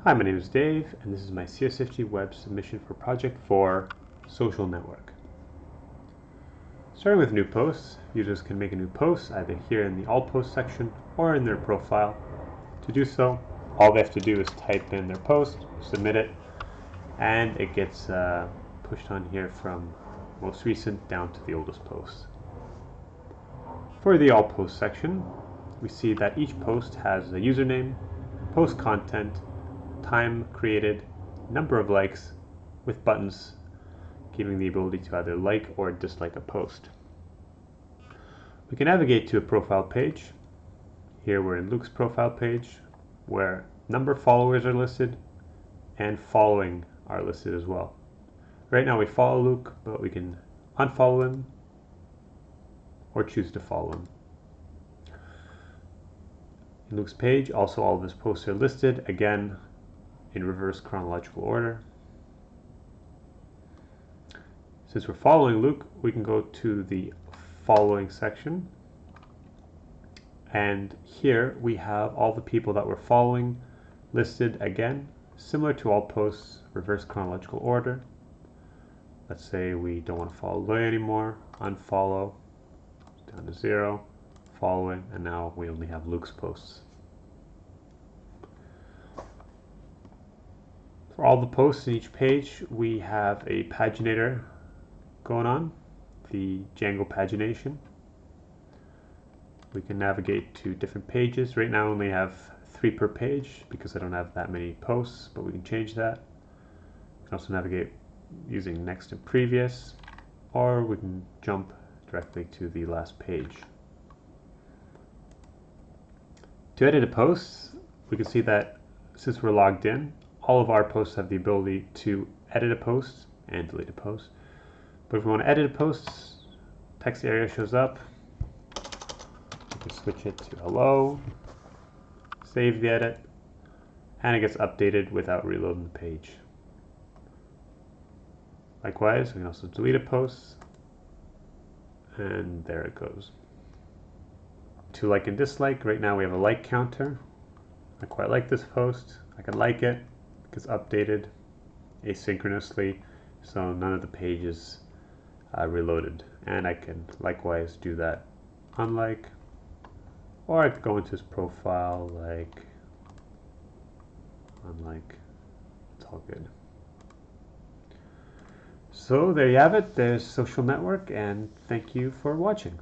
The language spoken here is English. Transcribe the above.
Hi, my name is Dave, and this is my CS50web submission for Project 4, Social Network. Starting with new posts, users can make a new post either here in the All Posts section or in their profile. To do so, all they have to do is type in their post, submit it, and it gets pushed on here from most recent down to the oldest post. For the All Posts section, we see that each post has a username, post content, time created, number of likes, with buttons giving the ability to either like or dislike a post. We can navigate to a profile page. Here we're in Luke's profile page, where number of followers are listed and following are listed as well. Right now we follow Luke, but we can unfollow him or choose to follow him. In Luke's page, also all of his posts are listed, again in reverse chronological order. Since we're following Luke, we can go to the following section, and here we have all the people that we're following listed again, similar to all posts, reverse chronological order. Let's say we don't want to follow Loy anymore, unfollow, down to 0, following, and now we only have Luke's posts. For all the posts in each page, we have a paginator going on, the Django pagination. We can navigate to different pages. Right now I only have 3 per page because I don't have that many posts, but we can change that. We can also navigate using next and previous, or we can jump directly to the last page. To edit a post, we can see that since we're logged in, all of our posts have the ability to edit a post and delete a post. But if we want to edit a post, text area shows up. We can switch it to hello, save the edit, and it gets updated without reloading the page. Likewise, we can also delete a post, and there it goes. To like and dislike, right now we have a like counter. I quite like this post. I can like it. It gets updated asynchronously, so none of the pages reloaded. And I can likewise do that unlike, or I could go into his profile, like, unlike. It's all good. So there you have it. There's Social Network, and thank you for watching.